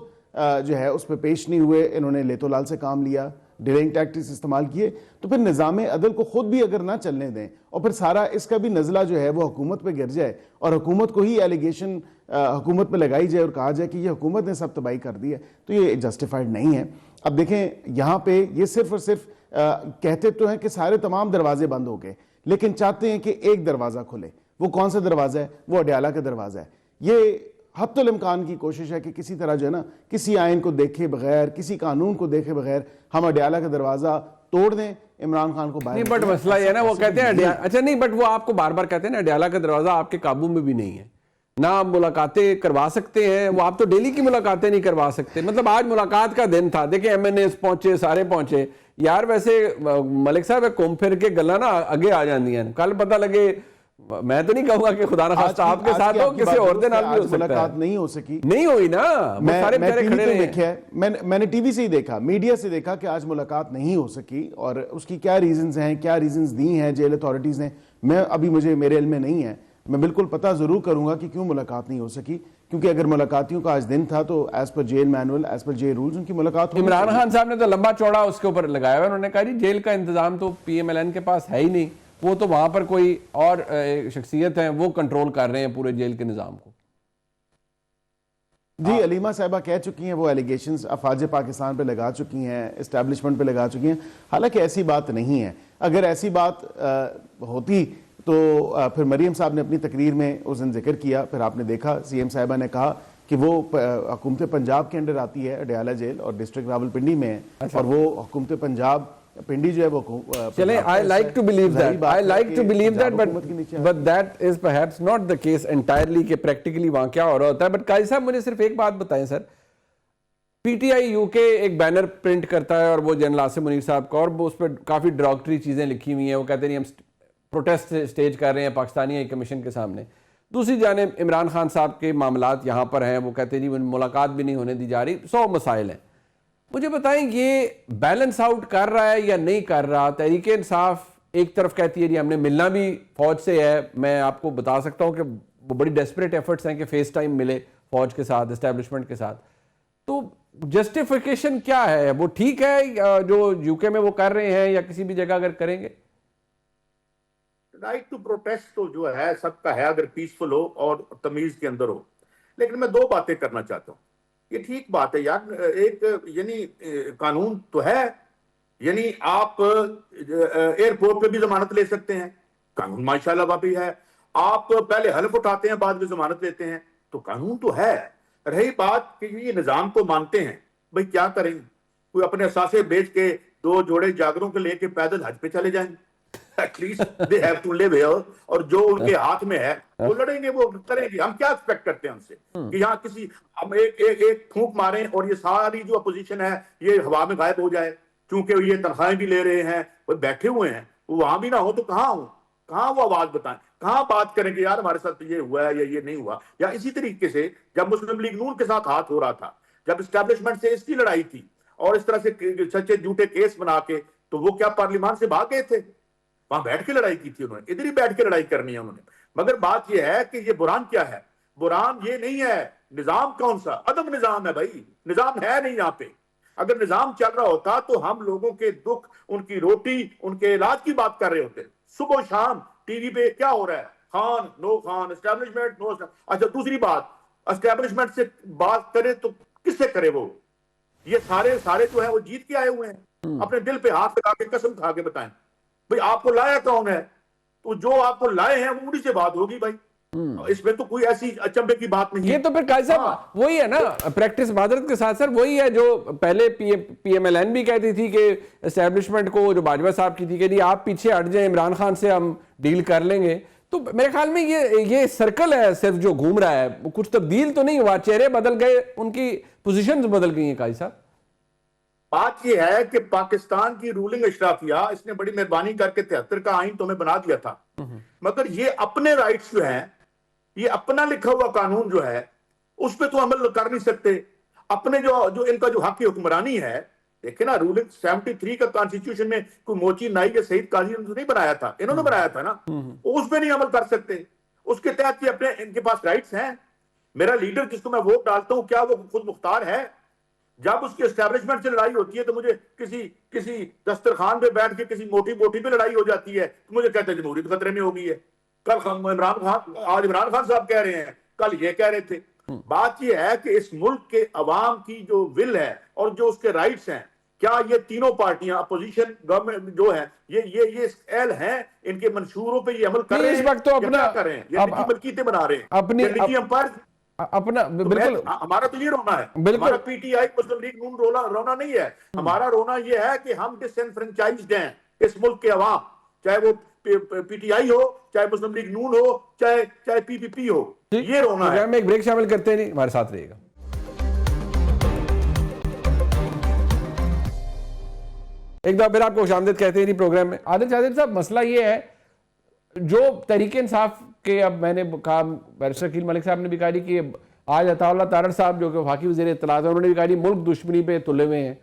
جو ہے اس پہ پیش نہیں ہوئے، انہوں نے لیتو لال سے کام لیا، ڈیلنگ ٹیکٹکس استعمال کیے، تو پھر نظام عدل کو خود بھی اگر نہ چلنے دیں اور پھر سارا اس کا بھی نزلہ جو ہے وہ حکومت پہ گر جائے اور حکومت کو ہی ایلیگیشن حکومت پہ لگائی جائے اور کہا جائے کہ یہ حکومت نے سب تباہی کر دی ہے، تو یہ جسٹیفائڈ نہیں ہے۔ اب دیکھیں یہاں پہ یہ صرف اور صرف کہتے تو ہیں کہ سارے تمام دروازے بند ہو گئے، لیکن چاہتے ہیں کہ ایک دروازہ کھلے۔ وہ کون سا دروازہ ہے؟ وہ اڈیالہ کا دروازہ ہے۔ یہ حتی الامکان کی کوشش ہے کہ کسی طرح جو ہے نا کسی آئین کو دیکھے بغیر، کسی قانون کو دیکھے بغیر ہم اڈیالہ کا دروازہ توڑ دیں، عمران خان کو باہر نہیں، بٹ مسئلہ یہ ہے نا، وہ کہتے ہیں اچھا نہیں، بٹ وہ آپ کو بار بار کہتے ہیں نا اڈیالہ کا دروازہ آپ کے قابو میں بھی نہیں ہے، نہ آپ ملاقاتیں کروا سکتے ہیں، وہ آپ تو ڈیلی کی ملاقاتیں نہیں کروا سکتے۔ مطلب آج ملاقات کا دن تھا، دیکھیں ایم این ایز پہنچے، سارے پہنچے یار۔ ویسے ملک صاحب گھوم پھر کے گلا نا آگے آ جاندی ہیں، کل پتہ لگے، میں تو نہیں کہوں گا کہ خدا نخواستہ آپ کے ساتھ ہو، کسی اور دن بھی ہو سکتا ہے۔ ملاقات نہیں ہو سکی، نہیں ہوئی نا، سارے بیچارے کھڑے رہے ہیں۔ میں نے ٹی وی سے ہی دیکھا، میڈیا سے دیکھا کہ آج ملاقات نہیں ہو سکی، اور اس کی کیا ریزنز ہیں، کیا ریزنز دی ہیں جیل اتھارٹیز نے، میں ابھی مجھے میرے علم میں نہیں ہے۔ میں بالکل پتہ ضرور کروں گا کہ کیوں ملاقات نہیں ہو سکی، کیونکہ اگر ملاقاتیوں کا آج دن تھا تو as per jail manual, as per jail rules ان کی ملاقات ہونی عمران چاہیے۔ خان صاحب نے تو لمبا چوڑا اس کے اوپر لگایا ہوا، انہوں نے کہا جی جیل کا انتظام تو پی ایم ایل این کے پاس ہے ہی نہیں، وہ تو وہاں پر کوئی اور شخصیت ہیں وہ کنٹرول کر رہے ہیں پورے جیل کے نظام کو۔ جی علیمہ صاحبہ کہہ چکی ہیں، وہ ایلیگیشنز افواج پاکستان پہ لگا چکی ہیں، اسٹیبلشمنٹ پہ لگا چکی ہیں، حالانکہ ایسی بات نہیں ہے۔ اگر ایسی بات ہوتی تو پھر مریم صاحب نے اپنی تقریر میں اس دن ذکر کیا، پھر آپ نے دیکھا سی ایم صاحبہ نے کہا کہ وہ حکومت پنجاب کے انڈر آتی ہے، اڈیالہ جیل، اور ڈسٹرکٹ راولپنڈی میں ہے، اور وہ حکومت پنجاب پنڈی جو ہے وہ چلیں I like to believe that but that is perhaps not the case entirely کہ practically وہاں کیا ہو رہا ہوتا ہے۔ بٹ قاضی صاحب مجھے صرف ایک بات بتائیں سر، پی ٹی آئی یو کے ایک بینر پرنٹ کرتا ہے اور وہ جنرل آصف منیر صاحب کا، اور وہ اس پہ کافی ڈراگٹری چیزیں لکھی ہوئی ہیں، وہ کہتے ہیں ہم پروٹیسٹ سٹیج کر رہے ہیں پاکستانی ہائی کمیشن کے سامنے۔ دوسری جانب عمران خان صاحب کے معاملات یہاں پر ہیں، وہ کہتے ہیں جی ملاقات بھی نہیں ہونے دی جا رہی، 100 مسائل ہیں۔ مجھے بتائیں یہ بیلنس آؤٹ کر رہا ہے یا نہیں کر رہا؟ تحریک انصاف ایک طرف کہتی ہے جی ہم نے ملنا بھی فوج سے ہے، میں آپ کو بتا سکتا ہوں کہ وہ بڑی ڈیسپریٹ ایفرٹس ہیں کہ فیس ٹائم ملے فوج کے ساتھ، اسٹیبلشمنٹ کے ساتھ، تو جسٹیفیکیشن کیا ہے؟ وہ ٹھیک ہے جو یو کے میں وہ کر رہے ہیں، یا کسی بھی جگہ اگر کریں گے؟ رائٹ ٹو پروٹیسٹ تو جو ہے سب کا ہے، اگر پیسفل ہو اور تمیز کے اندر ہو۔ لیکن میں 2 باتیں کرنا چاہتا ہوں۔ یہ ٹھیک بات ہے یار، ایک یعنی قانون تو ہے، یعنی آپ ایئرپورٹ پہ بھی ضمانت لے سکتے ہیں، قانون ماشاءاللہ وہاں بھی ہے، آپ پہلے حلف اٹھاتے ہیں بعد میں ضمانت لیتے ہیں، تو قانون تو ہے۔ رہی بات کہ یہ نظام کو مانتے ہیں، بھئی کیا کریں، کوئی اپنے اثاثے بیچ کے 2 جوڑے جاگروں کے لے کے پیدل حج پہ چلے جائیں، at least they have to leave here, اور جو ان کے ہاتھ میں ہے وہ لڑیں گے, وہ کریں گے. ہم کیا ایکسپیکٹ کرتے ہیں ان سے کہ یہاں کسی ہم ایک پھونک ماریں اور یہ ساری جو اپوزیشن ہے یہ ہوا میں غائب ہو جائے, کیونکہ یہ تنخواہیں بھی لے رہے ہیں, وہ بیٹھے ہوئے ہیں, وہ وہاں بھی نہ ہو تو کہاں ہوں, کہاں وہ آواز بتائیں, کہاں بات کریں کہ یار ہمارے ساتھ یہ ہوا ہے یا یہ نہیں ہوا. یا اسی طریقے سے جب مسلم لیگ نون کے ساتھ ہاتھ ہو رہا تھا, جب اسٹیبلشمنٹ سے اس کی لڑائی تھی اور اس طرح سے سچے جھوٹے کیس بنا کے, تو وہ کیا پارلیمان سے بھاگ گئے تھے؟ وہاں بیٹھ کے لڑائی کی تھی انہوں نے, ادھر ہی بیٹھ کے لڑائی کرنی ہے انہوں نے. مگر بات یہ ہے کہ یہ بحران کیا ہے؟ بحران یہ نہیں ہے نظام کون سا, عدم نظام ہے بھائی, نظام ہے نہیں یہاں پہ. اگر نظام چل رہا ہوتا تو ہم لوگوں کے دکھ, ان کی روٹی, ان کے علاج کی بات کر رہے ہوتے. صبح و شام ٹی وی پہ کیا ہو رہا ہے؟ خان نو خان, اسٹیبلشمنٹ نو. اچھا دوسری بات, اسٹیبلشمنٹ سے بات کرے تو کس سے کرے؟ وہ یہ سارے جو ہے وہ جیت کے آئے ہوئے ہیں. اپنے دل پہ ہاتھ لگا کے قسم کھا کے بتائیں بھئی آپ کو لایا کون ہے؟ تو جو آپ کو لائے ہیں وہ انہی سے بات ہوگی بھائی, اس میں تو کوئی ایسی اچنبے کی بات نہیں ہے. یہ تو پھر قائد صاحب وہی ہے نا, پریکٹس معذرت کے ساتھ سر وہی ہے جو پہلے پی ایم ایل این بھی کہتی تھی کہ اسٹیبلشمنٹ کو, جو باجوہ صاحب کی تھی کہ آپ پیچھے ہٹ جائیں, عمران خان سے ہم ڈیل کر لیں گے. تو میرے خیال میں یہ سرکل ہے صرف جو گھوم رہا ہے, کچھ تبدیل تو نہیں ہوا, چہرے بدل گئے, ان کی پوزیشنز بدل گئی ہیں. قائد صاحب بات یہ ہے کہ پاکستان کی رولنگ اشرافیہ اس نے بڑی مہربانی کر کے 73 کا آئین تو ہمیں بنا دیا تھا, مگر یہ اپنے رائٹس جو ہیں, یہ اپنا لکھا ہوا قانون جو ہے اس پہ تو عمل کر نہیں سکتے. اپنے جو ان کا جو حق حکمرانی ہے, دیکھیں نا رولنگ 73 کا کانسٹیٹیوشن میں کوئی موچی نائی یا سعید قاضی نے نہیں بنایا تھا, انہوں نے بنایا تھا نا, اس پہ نہیں عمل کر سکتے. اس کے تحت یہ اپنے ان کے پاس رائٹس ہیں. میرا لیڈر جس کو میں ووٹ ڈالتا ہوں, کیا وہ خود مختار ہے؟ جب اس کی اسٹیبلشمنٹ سے لڑائی ہوتی ہے تو مجھے کسی دسترخوان پہ بیٹھ کے کسی موٹی پہ لڑائی ہو جاتی ہے تو مجھے کہتے ہیں جمہوریت خطرے میں ہو گئی ہے. کل آج عمران خان صاحب کہہ رہے ہیں, کل یہ کہہ رہے تھے. بات یہ ہے کہ اس ملک کے عوام کی جو ول ہے اور جو اس کے رائٹس ہیں, کیا یہ تینوں پارٹیاں اپوزیشن گورنمنٹ جو ہیں یہ اہل ہیں ان کے منشوروں پہ یہ عمل کر رہے ہیں؟ اس وقت تو اپنا کر رہے ہیں, یہ نجی ملکیتیں بنا رہے ہیں, نجی امپائر اپنا. بالکل ہمارا تو یہ رونا ہے, ہمارا P T I Muslim league نون رونا نہیں ہے. ہمارا رونا یہ ہے کہ ہم ڈس انفرنچائزڈ ہیں اس ملک کے عوام, چاہے وہ پی ٹی آئی ہو, چاہے مسلم لیگ نون ہو, چاہے پی پی پی ہو. یہ رونا ہے. میں ایک بریک شامل کرتے ہیں, ہمارے ساتھ رہیے گا. ایک دفعہ پھر آپ کو خوش آمدید کہتے ہیں پروگرام میں. عادل شاہد صاحب, مسئلہ یہ ہے جو تحریک انصاف کے, اب میں نے کہا, بیرسٹر شکیل ملک صاحب نے بھی کہا کہ آج عطا اللہ تارڑ صاحب جو کہ وفاقی وزیر اطلاعات ہیں, انہوں نے بھی کہا ملک دشمنی پہ تلے ہوئے ہیں.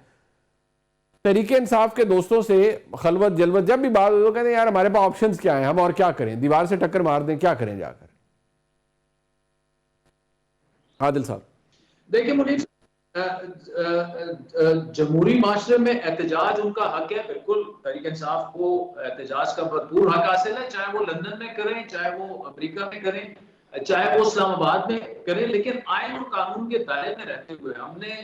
تحریک انصاف کے دوستوں سے خلوت جلوت جب بھی بات ہو, کہتے ہیں یار ہمارے پاس آپشنز کیا ہیں, ہم اور کیا کریں, دیوار سے ٹکر مار دیں, کیا کریں جا کر. عادل صاحب دیکھیں منیر, جمہوری معاشرے میں احتجاج ان کا حق ہے, بالکل تحریک انصاف کو احتجاج کا بھرپور حق حاصل ہے, چاہے وہ لندن میں کریں, چاہے وہ امریکہ میں کریں, چاہے وہ اسلام آباد میں کریں. لیکن آئین اور قانون کے دائرے میں رہتے ہوئے ہم نے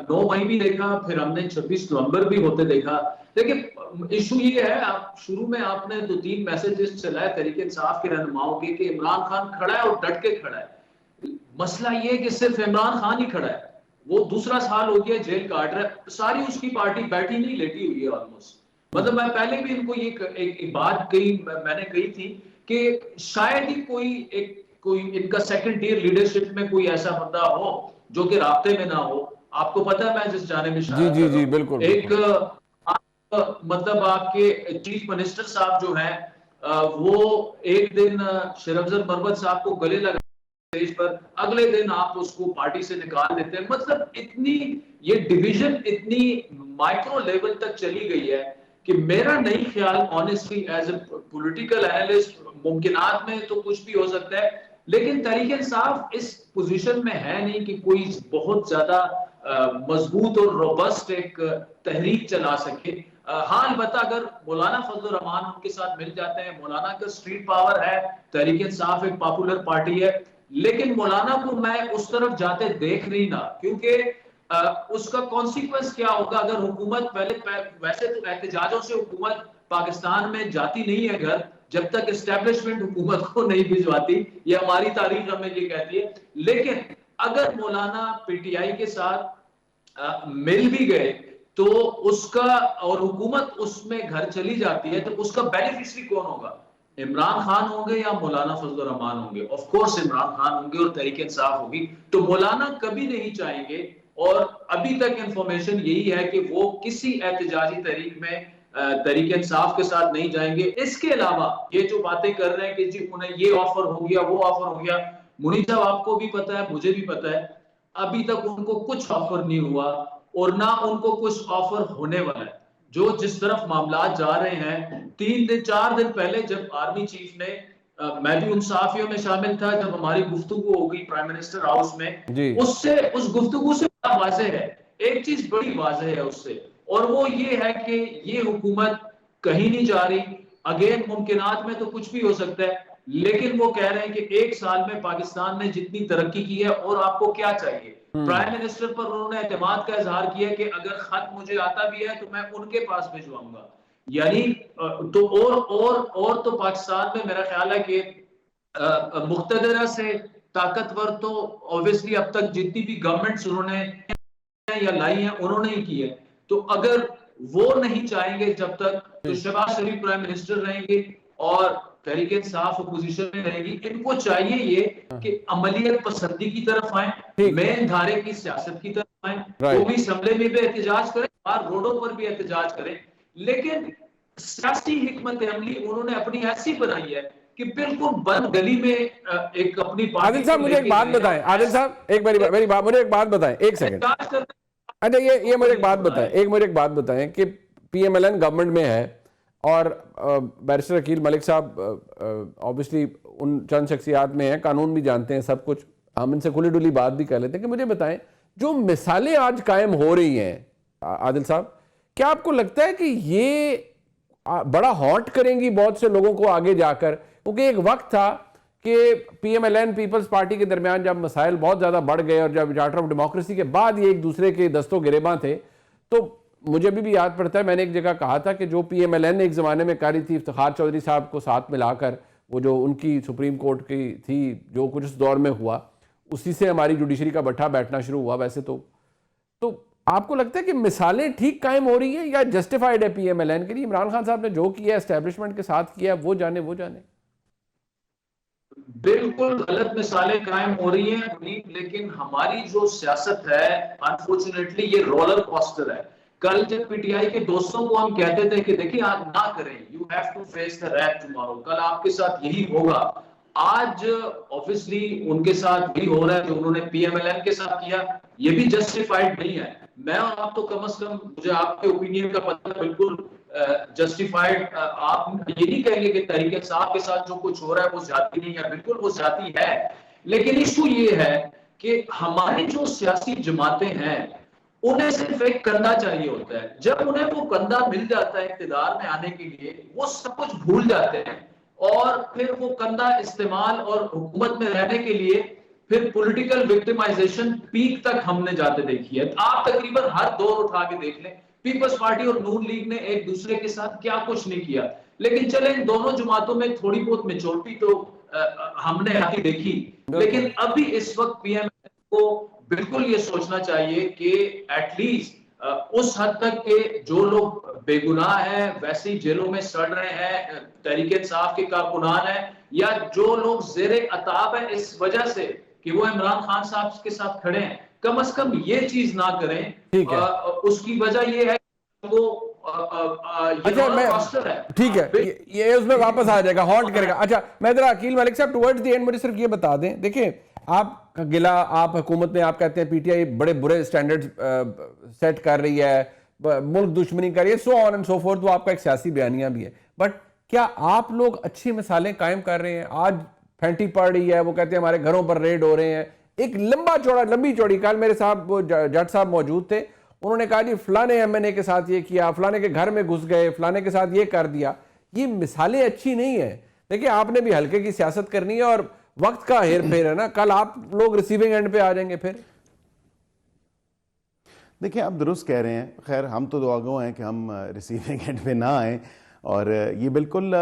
9 مئی بھی دیکھا, پھر ہم نے 26 نومبر بھی ہوتے دیکھا. لیکن ایشو یہ ہے, شروع میں آپ نے 2-3 میسیجز چلائے تحریک انصاف کے رہنماؤں کے کہ عمران خان کھڑا ہے اور ڈٹ کے کھڑا ہے. مسئلہ یہ کہ صرف عمران خان ہی کھڑا ہے, وہ دوسرا سال ہو گیا جیل کاٹ رہا ہے, ساری اس کی پارٹی بیٹھی نہیں لیٹی ہوئی ہے آلموسٹ. مطلب میں پہلے بھی ان کو یہ ایک بات کہی, میں نے کہی تھی کہ شاید ہی کوئی ان کا سیکنڈ ٹیئر لیڈرشپ میں کوئی ایسا بندہ ہو جو کہ رابطے میں نہ ہو. آپ کو پتہ ہے میں جس جانب اشارہ کر رہا ہوں, بالکل ایک مطلب آپ کے چیف منسٹر صاحب جو ہیں وہ ایک دن شیر افضل مروت صاحب کو گلے لگا اسٹیج پر, اگلے دن آپ اس کو پارٹی سے نکال دیتے ہیں. مطلب اتنی یہ ڈویژن اتنی مائکرو لیول تک چلی گئی ہے کہ میرا نہیں خیال honestly as a political analyst, ممکنات میں تو کچھ بھی ہو سکتا ہے, لیکن تحریک انصاف اس پوزیشن میں ہے نہیں کہ کوئی بہت زیادہ مضبوط اور روبسٹ ایک تحریک چلا سکے. ہاں البتہ اگر مولانا فضل الرحمان ان کے ساتھ مل جاتے ہیں, مولانا کا اسٹریٹ پاور ہے, تحریک انصاف ایک پاپولر پارٹی ہے, لیکن مولانا کو میں اس طرف جاتے دیکھ نہیں نا, کیونکہ اس کا کانسیکوینس کیا ہوگا اگر حکومت ویسے تو احتجاجوں سے حکومت پاکستان میں جاتی نہیں ہے گھر جب تک اسٹیبلشمنٹ حکومت کو نہیں بھجواتی, یہ ہماری تاریخ ہمیں یہ کہتی ہے. لیکن اگر مولانا پی ٹی آئی کے ساتھ مل بھی گئے تو اس کا اور حکومت اس میں گھر چلی جاتی ہے تو اس کا بینیفیشری کون ہوگا؟ عمران خان ہوں گے یا مولانا فضل الرحمان ہوں گے؟ آف کورس عمران خان ہوں گے اور تحریک انصاف ہوگی. تو مولانا کبھی نہیں چاہیں گے، اور ابھی تک انفارمیشن یہی ہے کہ وہ کسی احتجاجی تحریک میں تحریک انصاف کے ساتھ نہیں جائیں گے. اس کے علاوہ یہ جو باتیں کر رہے ہیں کہ جی انہیں یہ آفر ہو گیا وہ آفر ہو گیا، منی صاحب آپ کو بھی پتا ہے مجھے بھی پتا ہے ابھی تک ان کو کچھ آفر نہیں ہوا اور نہ ان کو کچھ آفر ہونے والا ہے. جو جس طرف معاملات جا رہے ہیں، 4 دن پہلے جب آرمی چیف نے، میں بھی ان صحافیوں میں شامل تھا جب ہماری گفتگو ہو گئی پرائم منسٹر ہاؤس میں، اس گفتگو سے بڑا واضح ہے، ایک چیز بڑی واضح ہے اس سے، اور وہ یہ ہے کہ یہ حکومت کہیں نہیں جا رہی. اگین ممکنات میں تو کچھ بھی ہو سکتا ہے، لیکن وہ کہہ رہے ہیں کہ 1 سال میں پاکستان نے جتنی ترقی کی ہے اور آپ کو کیا چاہیے. پرائم منسٹر پر انہوں نے اعتماد کا اظہار کیا کہ اگر خط مجھے آتا بھی ہے تو میں ان کے پاس بھجواؤں گا. یعنی تو اور تو پاکستان میں میرا خیال ہے کہ مقتدرہ سے طاقتور تو اوبویسلی اب تک جتنی بھی گورنمنٹس انہوں نے یا لائی ہیں انہوں نے ہی کی ہے. تو اگر وہ نہیں چاہیں گے جب تک تو شہباز شریف پرائم منسٹر رہیں گے اور تحریک انصاف اپوزیشن میں رہے گی. ان کو چاہیے یہ کہ عملیت پسندی کی طرف آئیں، مین دھارے کی سیاست کی طرف آئیں، وہ بھی اسمبلی میں بھی احتجاج کریں، باہر روڈوں پر بھی احتجاج کریں، لیکن سیاسی حکمت عملی انہوں نے اپنی ایسی بنائی ہے کہ بالکل بند گلی میں ایک اپنی پارٹی. عادل صاحب مجھے ایک بات بتائیں، عادل صاحب مجھے ایک بات بتائیں، ایک سیکنڈ. اچھا یہ مجھے ایک بات بتائیں کہ P M L N government میں ہے اور بیرسٹر عقیل ملک صاحب obviously ان چند شخصیات میں ہیں، قانون بھی جانتے ہیں، سب کچھ، ہم ان سے کھلی ڈلی بات بھی کر لیتے ہیں. کہ مجھے بتائیں جو مثالیں آج قائم ہو رہی ہیں عادل صاحب، کیا آپ کو لگتا ہے کہ یہ بڑا ہانٹ کریں گی بہت سے لوگوں کو آگے جا کر؟ کیونکہ ایک وقت تھا کہ P M L N Peoples Party کے درمیان جب مسائل بہت زیادہ بڑھ گئے اور جب چارٹر آف ڈیموکریسی کے بعد یہ ایک دوسرے کے دست و گریباں تھے، تو مجھے بھی یاد پڑتا ہے میں نے ایک جگہ کہا تھا کہ جو پی ایم ایل این نے ایک زمانے میں کاری تھی افتخار چودھری صاحب کو ساتھ ملا کر، وہ جو ان کی سپریم کورٹ کی تھی جو کچھ اس دور میں ہوا، اسی سے ہماری جوڈیشری کا بٹھا بیٹھنا شروع ہوا. ویسے تو آپ کو لگتا ہے کہ مثالیں ٹھیک قائم ہو رہی ہیں یا جسٹیفائڈ ہے پی ایم ایل این کے لیے؟ عمران خان صاحب نے جو کیا ہے اسٹیبلشمنٹ کے ساتھ کیا ہے، وہ جانے. بالکل غلط مثالیں قائم ہو رہی ہیں، لیکن ہماری جو سیاست ہے انفارچونیٹلی یہ رولر کوسٹر ہے. کل جب پی ٹی آئی کے دوستوں کو ہم کہتے تھے کہ دیکھیں آپ نہ کریں، you have to face the rap tomorrow, کل آپ کے ساتھ یہی ہوگا. آج obviously ان کے ساتھ بھی ہو رہا ہے جو انہوں نے پی ایم ایل این کے ساتھ کیا، یہ بھی جسٹیفائڈ نہیں ہے. میں اور آپ تو کم از کم مجھے آپ کے اوپینین کا پتہ بالکل جسٹیفائڈ، آپ یہ نہیں کہیں گے کہ تحریک انصاف کے ساتھ جو کچھ ہو رہا ہے وہ زیادتی نہیں ہے، بالکل وہ زیادتی ہے. لیکن ایشو یہ ہے کہ ہماری جو سیاسی جماعتیں ہیں انہیں صرف ایک کندھا چاہیے ہوتا ہے. جب انہیں وہ کندھا مل جاتا ہے اقتدار میں آنے کے لیے، وہ سب کچھ بھول جاتے ہیں اور پھر وہ کندھا استعمال اور حکومت میں رہنے کے لیے پھر پولیٹیکل وکٹمائزیشن پیک تک ہم نے جاتے دیکھی ہے. آپ تقریباً ہر دور اٹھا کے دیکھ لیں، پیپلز پارٹی اور نون لیگ نے ایک دوسرے کے ساتھ کیا کچھ نہیں کیا. لیکن چلیں ان دونوں جماعتوں میں تھوڑی بہت میچورٹی تو ہم نے آتی دیکھی. لیکن ابھی اس وقت پی ایم کو بالکل یہ سوچنا چاہیے کہ ایٹ لیسٹ اس حد تک کہ جو لوگ بے گناہ ہیں ویسے ہی جیلوں میں سڑ رہے ہیں، تحریک انصاف کے کارکنان ہیں یا جو لوگ زیر عتاب ہیں اس وجہ سے کہ وہ عمران خان صاحب کے ساتھ کھڑے ہیں، کم از کم یہ چیز نہ کریں. اس کی وجہ یہ ہے کہ وہ ٹھیک ہے، یہ اس میں واپس آ جائے گا، ہانٹ کرے گا. اچھا میں ذرا عقیل ملک صاحب ٹورڈز دی اینڈ مجھے صرف یہ بتا دیں، دیکھیں آپ کا گلا، آپ حکومت میں آپ کہتے ہیں پی ٹی آئی بڑے برے سٹینڈرڈ سیٹ کر رہی ہے، ملک دشمنی کر رہی ہے، سو آن اینڈ سو فورتھ، وہ آپ کا ایک سیاسی بیانیہ بھی ہے. بٹ کیا آپ لوگ اچھی مثالیں قائم کر رہے ہیں؟ آج پھینٹی پڑ رہی ہے، وہ کہتے ہیں ہمارے گھروں پر ریڈ ہو رہے ہیں. ایک لمبی چوڑی، کل میرے صاحب وہ جٹ صاحب موجود تھے، انہوں نے کہا جی فلانے ایم این اے کے ساتھ یہ کیا، فلانے کے گھر میں گھس گئے، فلانے کے ساتھ یہ کر دیا. یہ مثالیں اچھی نہیں ہیں. دیکھیں آپ نے بھی ہلکے کی سیاست کرنی ہے اور وقت کا ہیر پھیر ہے نا، کل آپ لوگ ریسیونگ اینڈ پہ آ جائیں گے. پھر دیکھیں آپ درست کہہ رہے ہیں، خیر ہم تو دعاگو ہیں کہ ہم ریسیونگ اینڈ پہ نہ آئیں، اور یہ بالکل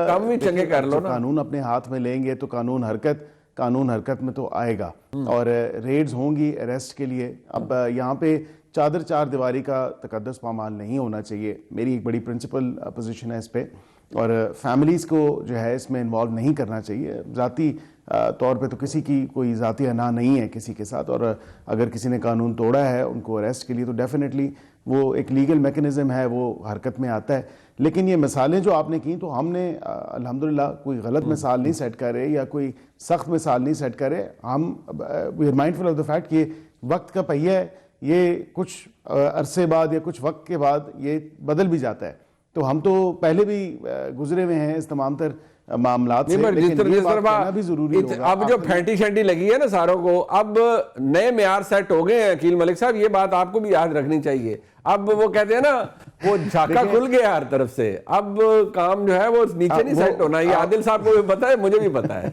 قانون اپنے ہاتھ میں لیں گے تو قانون حرکت میں تو آئے گا، اور ریڈز ہوں گی اریسٹ کے لیے. اب یہاں پہ چادر چار دیواری کا تقدس پامال نہیں ہونا چاہیے. میری ایک بڑی پرنسپل پوزیشن ہے اس پہ, اور فیملیز کو جو ہے اس میں انوالو نہیں کرنا چاہیے. ذاتی طور پہ تو کسی کی کوئی ذاتی انا نہیں ہے کسی کے ساتھ, اور اگر کسی نے قانون توڑا ہے ان کو اریسٹ کے لیے تو ڈیفینیٹلی وہ ایک لیگل میکنزم ہے, وہ حرکت میں آتا ہے. لیکن یہ مثالیں جو آپ نے کی تو ہم نے الحمدللہ کوئی غلط مثال نہیں سیٹ کر رہے یا کوئی سخت مثال نہیں سیٹ کر رہے. ہم we are mindful of the fact کہ وقت کا پہیہ ہے, یہ کچھ عرصے بعد یا کچھ وقت کے بعد یہ بدل بھی جاتا ہے. تو ہم تو پہلے بھی گزرے ہوئے ہیں اس تمام تر معاملات سے, لیکن یہ بات کہنا بھی ضروری ہوگا. اب جو پھینٹی شینٹی لگی ہے نا ساروں کو, اب نئے معیار سیٹ ہو گئے ہیں عقیل ملک صاحب, یہ بات آپ کو بھی یاد رکھنی چاہیے. اب وہ کہتے ہیں نا وہ جھاکا کھل گیا ہر طرف سے, اب کام جو ہے وہ نیچے نہیں سیٹ ہونا. یہ عادل صاحب کو بھی پتا ہے, مجھے بھی پتا ہے.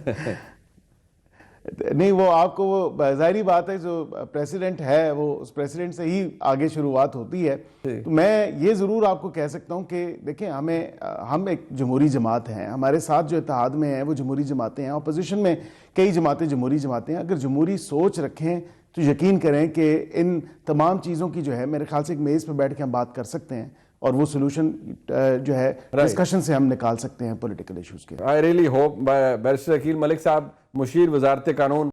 نہیں, وہ آپ کو وہ ظاہری بات ہے, جو پریسیڈنٹ ہے وہ اس پریسیڈنٹ سے ہی آگے شروعات ہوتی ہے. تو میں یہ ضرور آپ کو کہہ سکتا ہوں کہ دیکھیں ہم ایک جمہوری جماعت ہیں, ہمارے ساتھ جو اتحاد میں ہیں وہ جمہوری جماعتیں ہیں, اپوزیشن میں کئی جماعتیں جمہوری جماعتیں ہیں. اگر جمہوری سوچ رکھیں تو یقین کریں کہ ان تمام چیزوں کی جو ہے میرے خیال سے ایک میز پہ بیٹھ کے ہم بات کر سکتے ہیں, اور وہ سولوشن جو ہے ڈسکشن سے ہم نکال سکتے ہیں پولیٹیکل ایشوز کے. I really hope barrister Aqeel Malik صاحب, مشیر وزارت قانون